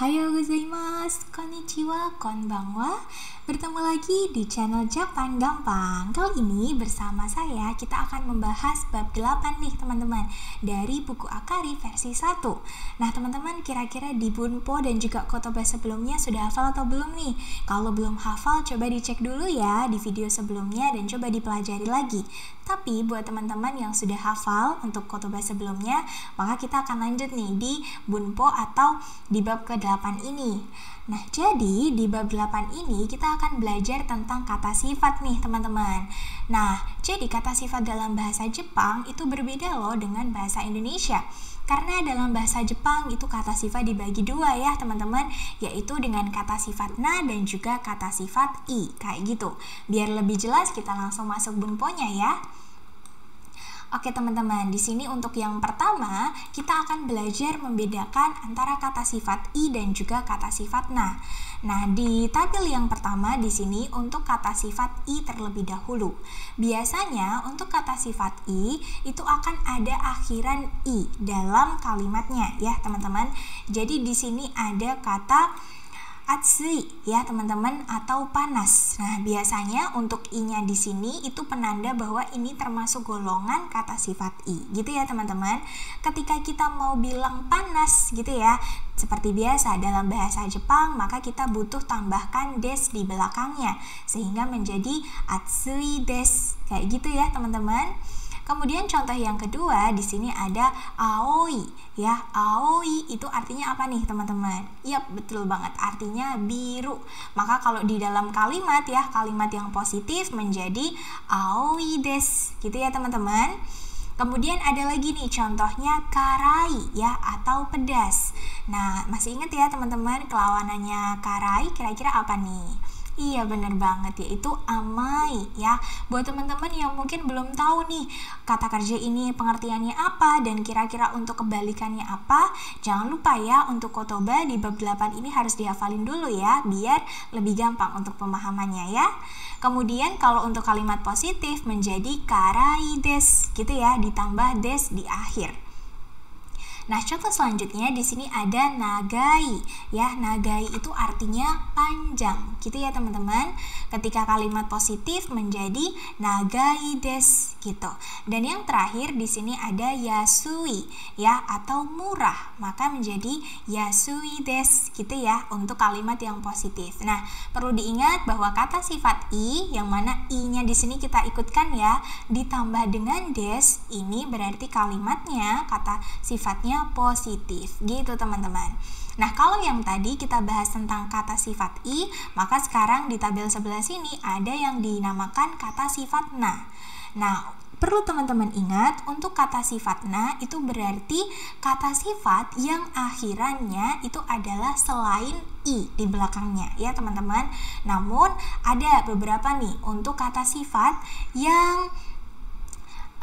Ohayo gozaimasu, konnichiwa, konbanwa. Bertemu lagi di channel Japan Gampang. Kali ini bersama saya kita akan membahas bab 8 nih teman-teman, dari buku Akari versi 1. Nah teman-teman, kira-kira di Bunpo dan juga kotoba sebelumnya sudah hafal atau belum nih? Kalau belum hafal, coba dicek dulu ya di video sebelumnya dan coba dipelajari lagi. Tapi buat teman-teman yang sudah hafal untuk kotoba sebelumnya, maka kita akan lanjut nih di Bunpo atau di bab ke-8 ini. Nah, jadi di bab 8 ini kita akan belajar tentang kata sifat nih teman-teman. Nah, jadi kata sifat dalam bahasa Jepang itu berbeda loh dengan bahasa Indonesia. Karena dalam bahasa Jepang itu kata sifat dibagi dua ya teman-teman, yaitu dengan kata sifat na dan juga kata sifat i, kayak gitu. Biar lebih jelas kita langsung masuk bunponya ya. Oke teman-teman, di sini untuk yang pertama kita akan belajar membedakan antara kata sifat i dan juga kata sifat na. Nah, di tabel yang pertama di sini untuk kata sifat i terlebih dahulu. Biasanya untuk kata sifat i itu akan ada akhiran i dalam kalimatnya ya teman-teman. Jadi di sini ada kata atsui ya teman-teman, atau panas. Nah, biasanya untuk i-nya di sini itu penanda bahwa ini termasuk golongan kata sifat i, gitu ya teman-teman. Ketika kita mau bilang panas gitu ya, seperti biasa dalam bahasa Jepang, maka kita butuh tambahkan des di belakangnya sehingga menjadi atsui des. Kayak gitu ya teman-teman. Kemudian contoh yang kedua di sini ada aoi ya. Aoi itu artinya apa nih teman-teman? Yap, betul banget, artinya biru. Maka kalau di dalam kalimat ya, kalimat yang positif menjadi aoi des, gitu ya teman-teman. Kemudian ada lagi nih contohnya karai ya, atau pedas. Nah, masih ingat ya teman-teman kelawanannya karai kira-kira apa nih? Iya bener banget, yaitu amai ya. Buat teman-teman yang mungkin belum tahu nih kata kerja ini pengertiannya apa dan kira-kira untuk kebalikannya apa, jangan lupa ya untuk kotoba di bab 8 ini harus dihafalin dulu ya, biar lebih gampang untuk pemahamannya ya. Kemudian kalau untuk kalimat positif menjadi karai des gitu ya, ditambah des di akhir. Nah, contoh selanjutnya di sini ada nagai ya. Nagai itu artinya panjang, gitu ya teman-teman. Ketika kalimat positif menjadi nagai des gitu. Dan yang terakhir di sini ada yasui ya, atau murah, maka menjadi yasui des gitu ya untuk kalimat yang positif. Nah, perlu diingat bahwa kata sifat i yang mana i-nya di sini kita ikutkan ya, ditambah dengan des, ini berarti kalimatnya kata sifatnya positif gitu teman-teman. Nah, kalau yang tadi kita bahas tentang kata sifat i, maka sekarang di tabel sebelah sini ada yang dinamakan kata sifat na. Nah, perlu teman-teman ingat untuk kata sifat na itu berarti kata sifat yang akhirannya itu adalah selain i di belakangnya ya teman-teman. Namun ada beberapa nih untuk kata sifat yang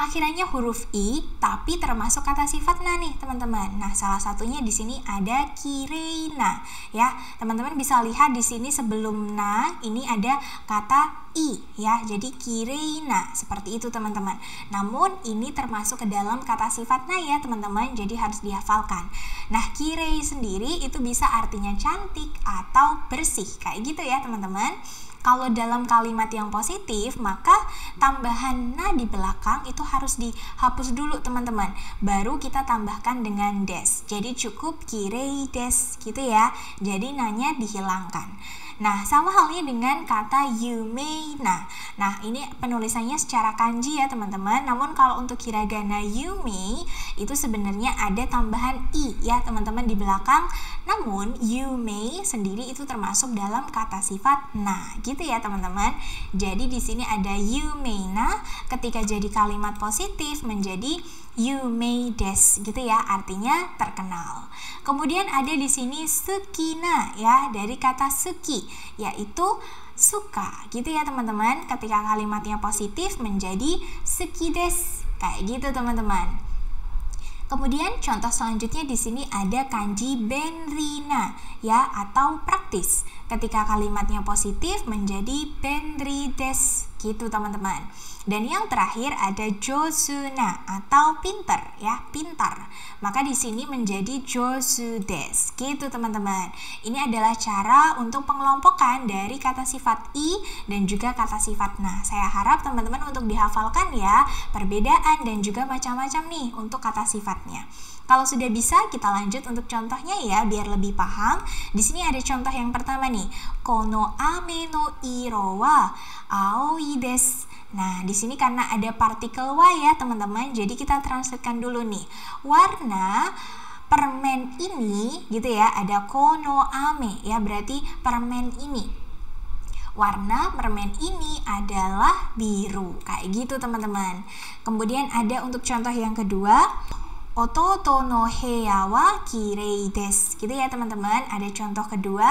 akhirannya huruf i tapi termasuk kata sifat na nih teman-teman. Nah, salah satunya di sini ada kireina ya. Teman-teman bisa lihat di sini sebelum na ini ada kata i ya. Jadi kireina seperti itu teman-teman. Namun ini termasuk ke dalam kata sifat na ya teman-teman. Jadi harus dihafalkan. Nah, kirei sendiri itu bisa artinya cantik atau bersih kayak gitu ya teman-teman. Kalau dalam kalimat yang positif, maka tambahan na di belakang itu harus dihapus dulu teman-teman. Baru kita tambahkan dengan des. Jadi cukup kirei des gitu ya. Jadi nanya dihilangkan. Nah, sama halnya dengan kata yumei na. Nah, ini penulisannya secara kanji ya teman-teman. Namun kalau untuk hiragana yumei itu sebenarnya ada tambahan i ya teman-teman di belakang. Namun yumei sendiri itu termasuk dalam kata sifat na gitu ya teman-teman. Jadi di sini ada yumei na, ketika jadi kalimat positif menjadi yumei des gitu ya, artinya terkenal. Kemudian ada di sini sukina ya, dari kata suki yaitu suka gitu ya teman-teman. Ketika kalimatnya positif menjadi suki des kayak gitu teman-teman. Kemudian contoh selanjutnya di sini ada kanji benrina ya, atau praktis. Ketika kalimatnya positif menjadi benri des gitu teman-teman. Dan yang terakhir ada josuna atau pintar ya, pintar. Maka di sini menjadi josu desu. Gitu teman-teman. Ini adalah cara untuk pengelompokan dari kata sifat i dan juga kata sifat na. Saya harap teman-teman untuk dihafalkan ya perbedaan dan juga macam-macam nih untuk kata sifatnya. Kalau sudah bisa, kita lanjut untuk contohnya ya biar lebih paham. Di sini ada contoh yang pertama nih. Kono ame no iro wa aoi desu. Nah, di sini karena ada partikel wa ya, teman-teman. Jadi kita translatekan dulu nih. Warna permen ini gitu ya, ada kono ame ya, berarti permen ini. Warna permen ini adalah biru. Kayak gitu, teman-teman. Kemudian ada untuk contoh yang kedua. Ototo no heya wa kirei desu. Gitu ya teman-teman. Ada contoh kedua.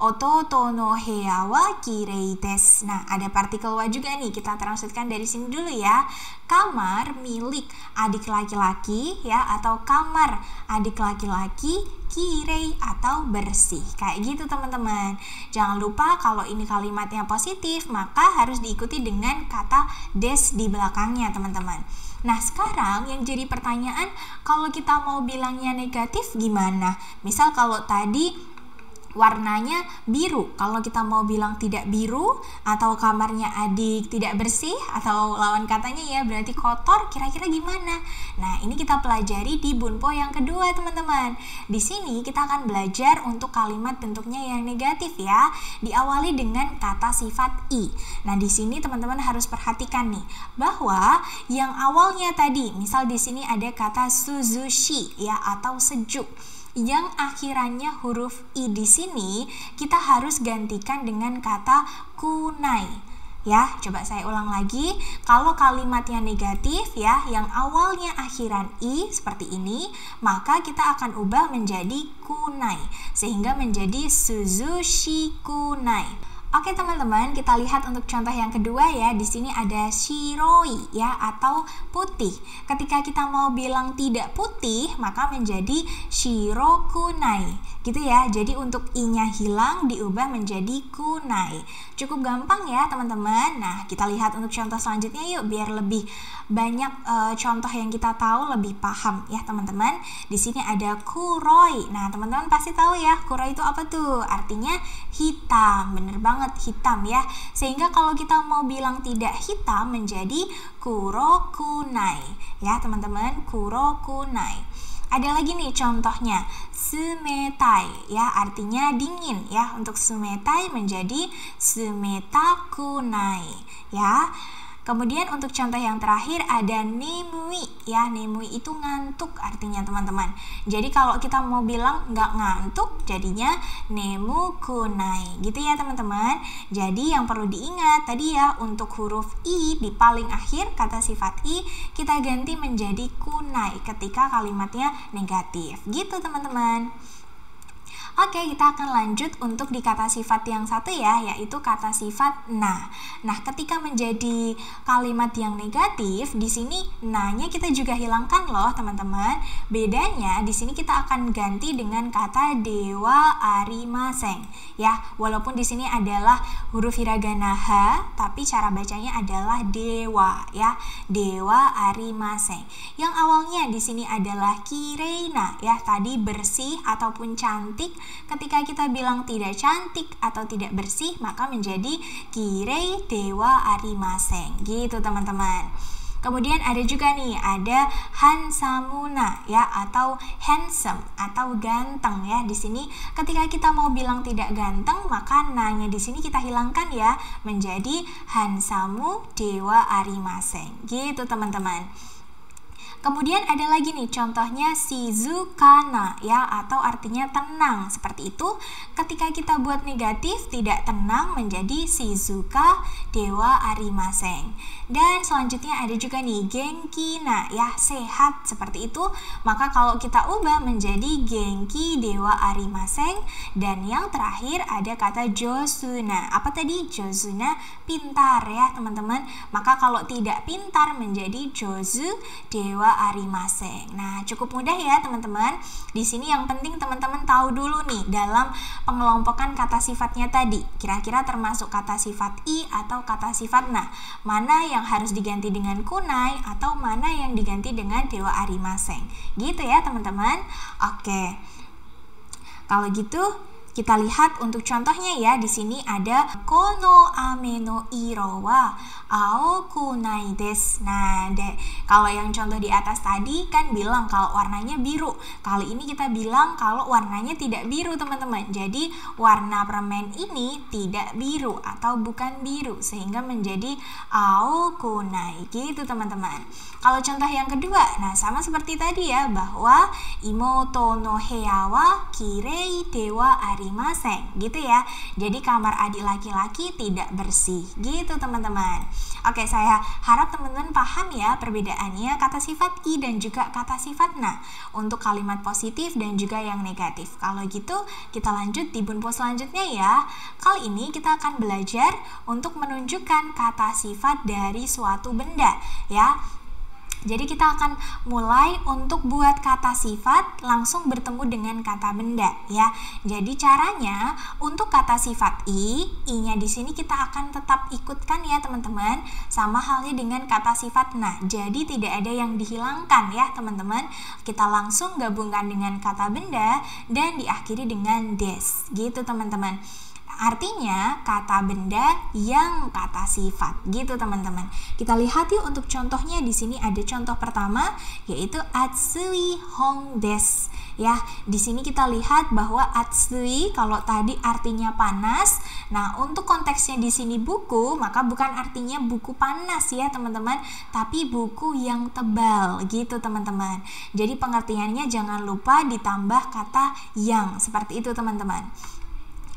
Ototo no heya wa kirei desu. Nah, ada partikel wa juga nih. Kita translatekan dari sini dulu ya. Kamar milik adik laki-laki ya, atau kamar adik laki-laki, kirei atau bersih. Kayak gitu teman-teman. Jangan lupa kalau ini kalimatnya positif, maka harus diikuti dengan kata des di belakangnya teman-teman. Nah, sekarang yang jadi pertanyaan, kalau kita mau bilangnya negatif gimana? Misal kalau tadi warnanya biru, kalau kita mau bilang tidak biru, atau kamarnya adik tidak bersih, atau lawan katanya ya berarti kotor, kira-kira gimana? Nah, ini kita pelajari di bunpo yang kedua teman-teman. Di sini kita akan belajar untuk kalimat bentuknya yang negatif ya, diawali dengan kata sifat i. Nah, di sini teman-teman harus perhatikan nih bahwa yang awalnya tadi, misal di sini ada kata suzushi ya, atau sejuk. Yang akhirannya huruf i di sini kita harus gantikan dengan kata kunai. Ya, coba saya ulang lagi. Kalau kalimatnya negatif ya, yang awalnya akhiran i seperti ini, maka kita akan ubah menjadi kunai sehingga menjadi suzushi kunai. Oke teman-teman, kita lihat untuk contoh yang kedua ya. Di sini ada shiroi ya, atau putih. Ketika kita mau bilang tidak putih, maka menjadi shirokunai. Gitu ya. Jadi untuk i-nya hilang diubah menjadi kunai. Cukup gampang ya teman-teman. Nah, kita lihat untuk contoh selanjutnya yuk biar lebih banyak contoh yang kita tahu, lebih paham ya teman-teman. Di sini ada kuroi. Nah, teman-teman pasti tahu ya, kuroi itu apa tuh? Artinya hitam. Bener banget, hitam ya. Sehingga kalau kita mau bilang tidak hitam menjadi kurokunai. Ya, teman-teman, kurokunai. Ada lagi nih contohnya, sumetai ya, artinya dingin ya. Untuk sumetai menjadi sumetakunai ya. Kemudian untuk contoh yang terakhir ada nemui ya, nemui itu ngantuk artinya teman-teman. Jadi kalau kita mau bilang nggak ngantuk jadinya nemukunai gitu ya teman-teman. Jadi yang perlu diingat tadi ya, untuk huruf i di paling akhir kata sifat i kita ganti menjadi kunai ketika kalimatnya negatif gitu teman-teman. Oke, kita akan lanjut untuk di kata sifat yang satu ya, yaitu kata sifat na. Nah, ketika menjadi kalimat yang negatif, di sini na-nya kita juga hilangkan loh, teman-teman. Bedanya di sini kita akan ganti dengan kata dewa arimaseng. Ya, walaupun di sini adalah huruf hiragana ha, tapi cara bacanya adalah dewa ya. Dewa arimaseng. Yang awalnya di sini adalah kireina ya, tadi bersih ataupun cantik. Ketika kita bilang tidak cantik atau tidak bersih, maka menjadi kirei dewa arimaseng. Gitu teman-teman. Kemudian ada juga nih, ada hansamuna ya, atau handsome atau ganteng ya. Di sini ketika kita mau bilang tidak ganteng, maka na-nya di sini kita hilangkan ya, menjadi hansamu dewa arimaseng. Gitu teman-teman. Kemudian ada lagi nih contohnya shizukana ya, atau artinya tenang. Seperti itu, ketika kita buat negatif tidak tenang menjadi shizuka dewa arimaseng. Dan selanjutnya ada juga nih genki na ya, sehat. Seperti itu, maka kalau kita ubah menjadi genki dewa arimaseng. Dan yang terakhir ada kata josuna. Apa tadi? Josuna, pintar ya teman-teman. Maka kalau tidak pintar menjadi jozu dewa wa arimasen. Nah, cukup mudah ya teman-teman. Di sini yang penting teman-teman tahu dulu nih dalam pengelompokan kata sifatnya tadi. Kira-kira termasuk kata sifat i atau kata sifat na. Mana yang harus diganti dengan kunai atau mana yang diganti dengan dewa arimasen. Gitu ya teman-teman. Oke. Kalau gitu kita lihat untuk contohnya ya. Di sini ada kono ame no iro wa aokunai desu. Nah, kalau yang contoh di atas tadi kan bilang kalau warnanya biru. Kali ini kita bilang kalau warnanya tidak biru teman-teman. Jadi warna permen ini tidak biru atau bukan biru sehingga menjadi aokunai gitu teman-teman. Kalau contoh yang kedua, nah sama seperti tadi ya, bahwa imoto no heya wa kirei dewa arimasen gitu ya. Jadi kamar adik laki-laki tidak bersih gitu teman-teman. Oke, saya harap teman-teman paham ya perbedaannya kata sifat i dan juga kata sifat na untuk kalimat positif dan juga yang negatif. Kalau gitu kita lanjut di bunpo selanjutnya ya. Kali ini kita akan belajar untuk menunjukkan kata sifat dari suatu benda ya. Jadi kita akan mulai untuk buat kata sifat langsung bertemu dengan kata benda ya. Jadi caranya untuk kata sifat i-nya di sini kita akan tetap ikutkan ya teman-teman, sama halnya dengan kata sifat na. Jadi tidak ada yang dihilangkan ya teman-teman. Kita langsung gabungkan dengan kata benda dan diakhiri dengan des gitu teman-teman. Artinya kata benda yang kata sifat gitu teman-teman. Kita lihat yuk untuk contohnya. Di sini ada contoh pertama yaitu atsui hong des. Ya, di sini kita lihat bahwa atsui kalau tadi artinya panas. Nah, untuk konteksnya di sini buku, maka bukan artinya buku panas ya teman-teman, tapi buku yang tebal gitu teman-teman. Jadi pengertiannya jangan lupa ditambah kata yang seperti itu teman-teman.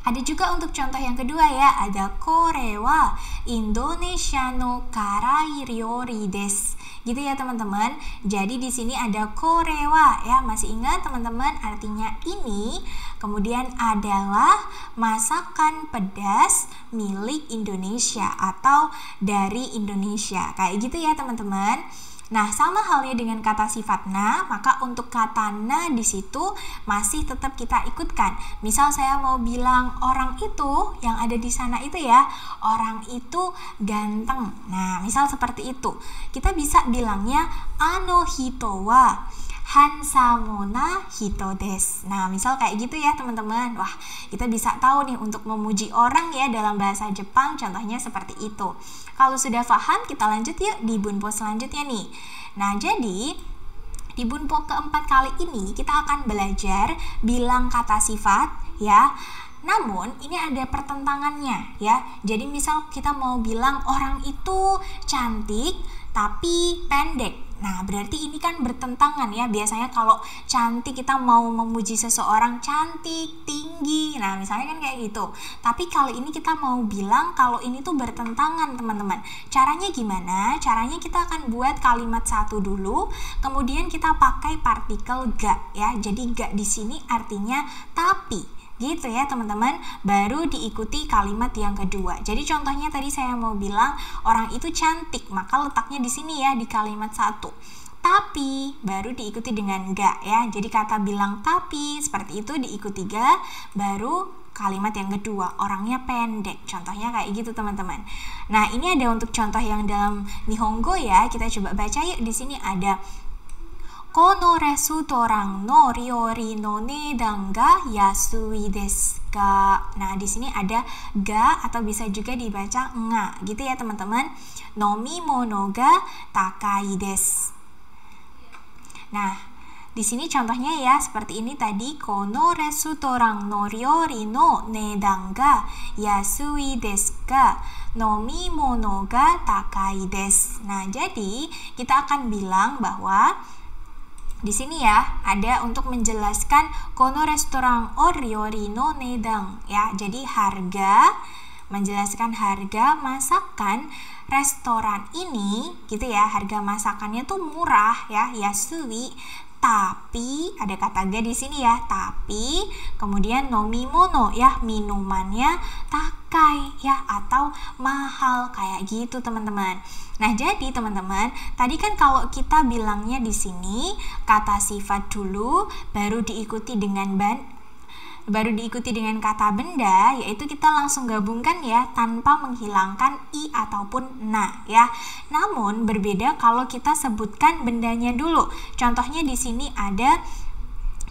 Ada juga untuk contoh yang kedua ya, ada kore wa Indonesia no karai ryori desu. Gitu ya teman-teman. Jadi di sini ada kore wa ya, masih ingat teman-teman artinya ini. Kemudian adalah masakan pedas milik Indonesia atau dari Indonesia. Kayak gitu ya teman-teman. Nah, sama halnya dengan kata sifat na, maka untuk kata na di situ masih tetap kita ikutkan. Misal saya mau bilang orang itu yang ada di sana itu ya, orang itu ganteng. Nah, misal seperti itu. Kita bisa bilangnya ano hito wa hansamona hito desu. Nah, misal kayak gitu ya teman-teman. Wah, kita bisa tahu nih untuk memuji orang ya dalam bahasa Jepang contohnya seperti itu. Kalau sudah paham, kita lanjut yuk di bunpo selanjutnya nih. Nah, jadi di bunpo keempat kali ini kita akan belajar bilang kata sifat ya. Namun ini ada pertentangannya ya. Jadi misal kita mau bilang orang itu cantik tapi pendek. Nah, berarti ini kan bertentangan ya. Biasanya kalau cantik kita mau memuji seseorang cantik, tinggi. Nah, misalnya kan kayak gitu. Tapi kali ini kita mau bilang kalau ini tuh bertentangan, teman-teman. Caranya gimana? Caranya kita akan buat kalimat satu dulu, kemudian kita pakai partikel ga ya. Jadi ga di sini artinya tapi. Gitu ya teman-teman, baru diikuti kalimat yang kedua. Jadi contohnya tadi saya mau bilang orang itu cantik, maka letaknya di sini ya di kalimat satu. Tapi baru diikuti dengan ga ya. Jadi kata bilang tapi seperti itu diikuti ga, baru kalimat yang kedua orangnya pendek. Contohnya kayak gitu teman-teman. Nah, ini ada untuk contoh yang dalam Nihongo ya. Kita coba baca yuk. Di sini ada kono restoran no ryori no nedan ga yasui desu ka. Nah, di sini ada ga atau bisa juga dibaca nga gitu ya teman-teman. Nomimono ga takai desu. Nah, di sini contohnya ya seperti ini tadi, kono restoran no ryori no nedan ga yasui desu ka. Nomimono ga takai desu. Nah, jadi kita akan bilang bahwa di sini ya ada untuk menjelaskan kono restoran o ryori no nedang ya. Jadi harga, menjelaskan harga masakan restoran ini gitu ya, harga masakannya tuh murah ya, yasui. Tapi ada kata ga di sini ya, tapi kemudian nomimono ya, minumannya takai ya, atau mahal kayak gitu teman-teman. Nah, jadi teman-teman, tadi kan kalau kita bilangnya di sini kata sifat dulu baru diikuti dengan kata benda, yaitu kita langsung gabungkan ya tanpa menghilangkan i ataupun na ya. Namun berbeda kalau kita sebutkan bendanya dulu. Contohnya di sini ada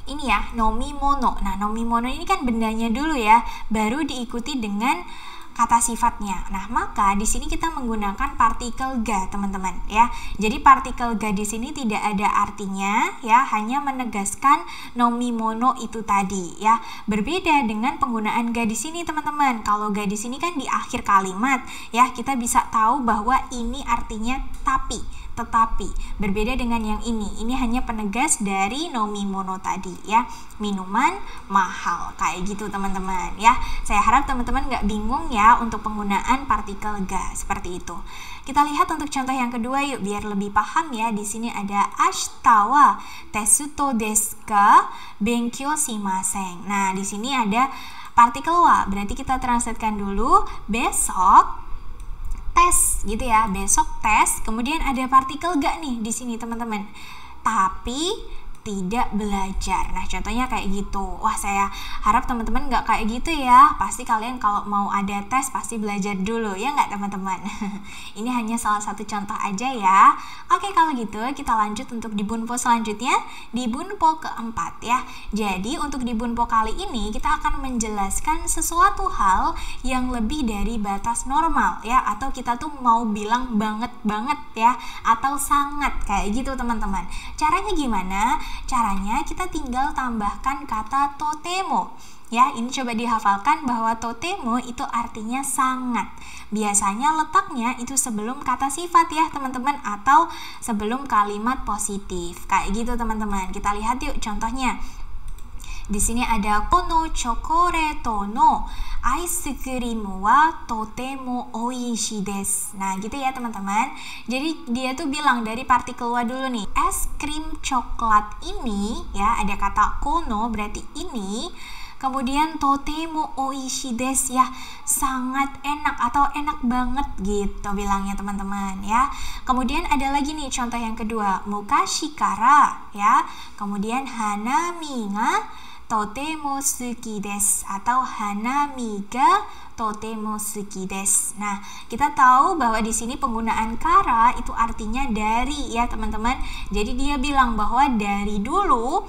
ini ya, nomimono. Nah, nomimono ini kan bendanya dulu ya, baru diikuti dengan kata sifatnya. Nah, maka di sini kita menggunakan partikel ga, teman-teman ya. Jadi partikel ga di sini tidak ada artinya ya, hanya menegaskan nomimono itu tadi ya. Berbeda dengan penggunaan ga di sini, teman-teman. Kalau ga di sini kan di akhir kalimat ya, kita bisa tahu bahwa ini artinya tapi, tetapi. Berbeda dengan yang ini hanya penegas dari nomimono tadi ya, minuman mahal kayak gitu teman-teman ya. Saya harap teman-teman nggak bingung ya untuk penggunaan partikel ga seperti itu. Kita lihat untuk contoh yang kedua yuk, biar lebih paham ya. Di sini ada ashita wa tesuto desu ka benkyou shimasen. Nah, di sini ada partikel wa, berarti kita translatekan dulu, besok tes gitu ya, besok tes. Kemudian ada partikel ga nih di sini teman-teman, tapi tidak belajar. Nah, contohnya kayak gitu. Wah, saya harap teman-teman nggak kayak gitu ya. Pasti kalian kalau mau ada tes pasti belajar dulu ya nggak teman-teman? Ini hanya salah satu contoh aja ya. Oke, kalau gitu kita lanjut untuk di bunpo selanjutnya, di bunpo keempat ya. Jadi untuk di bunpo kali ini kita akan menjelaskan sesuatu hal yang lebih dari batas normal ya, atau kita tuh mau bilang banget ya, atau sangat kayak gitu teman-teman. Caranya gimana? Caranya kita tinggal tambahkan kata totemo ya. Ini coba dihafalkan bahwa totemo itu artinya sangat. Biasanya letaknya itu sebelum kata sifat ya teman-teman, atau sebelum kalimat positif kayak gitu teman-teman. Kita lihat yuk contohnya. Di sini ada kono chokoreto no ice cream wa totemo oishii desu. Nah, gitu ya teman-teman. Jadi dia tuh bilang dari partikel wa dulu nih. Es krim coklat ini ya, ada kata kono berarti ini. Kemudian totemo oishii desu ya, sangat enak atau enak banget gitu bilangnya teman-teman ya. Kemudian ada lagi nih contoh yang kedua, mukashi kara ya. Kemudian hanami ga totemo suki desu atau hanami ga totemo suki desu. Nah, kita tahu bahwa di sini penggunaan kara itu artinya dari ya teman-teman. Jadi dia bilang bahwa dari dulu,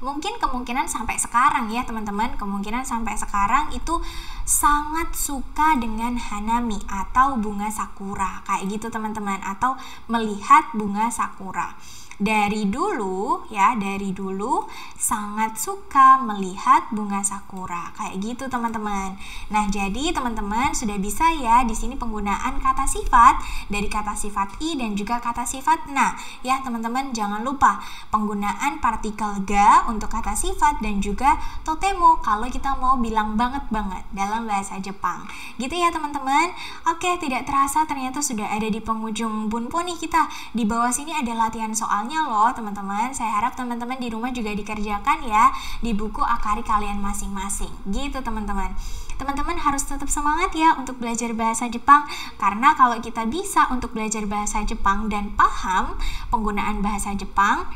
mungkin kemungkinan sampai sekarang ya teman-teman, kemungkinan sampai sekarang itu sangat suka dengan hanami atau bunga sakura kayak gitu teman-teman, atau melihat bunga sakura. Dari dulu ya, dari dulu sangat suka melihat bunga sakura kayak gitu teman-teman. Nah, jadi teman-teman sudah bisa ya di sini penggunaan kata sifat dari kata sifat i dan juga kata sifat na ya teman-teman. Jangan lupa penggunaan partikel ga untuk kata sifat dan juga totemo kalau kita mau bilang banget dalam bahasa Jepang gitu ya teman-teman. Oke, tidak terasa ternyata sudah ada di penghujung bunpo nih kita. Di bawah sini ada latihan soalnya loh teman-teman. Saya harap teman-teman di rumah juga dikerjakan ya di buku akari kalian masing-masing gitu teman-teman. Teman-teman harus tetap semangat ya untuk belajar bahasa Jepang, karena kalau kita bisa untuk belajar bahasa Jepang dan paham penggunaan bahasa Jepang,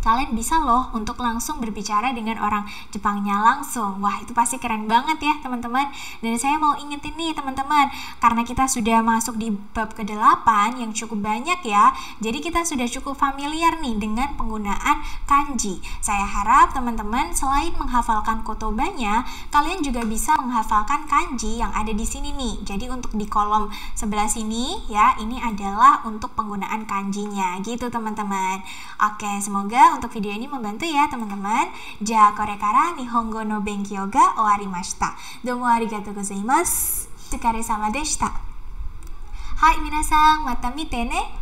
kalian bisa loh untuk langsung berbicara dengan orang Jepangnya langsung. Wah, itu pasti keren banget ya teman-teman. Dan saya mau ingetin nih teman-teman, karena kita sudah masuk di bab ke-8 yang cukup banyak ya, jadi kita sudah cukup familiar nih dengan penggunaan kanji. Saya harap teman-teman selain menghafalkan kotobanya, kalian juga bisa menghafalkan kanji yang ada di sini nih. Jadi untuk di kolom sebelah sini ya, ini adalah untuk penggunaan kanjinya gitu teman-teman. Oke, semoga untuk video ini membantu ya teman-teman. Ja, kore kara nihongo no benkyou ga owarimashita. Domo arigatou gozaimasu. Otsukaresama deshita. Hai, minasan, mata mite ne.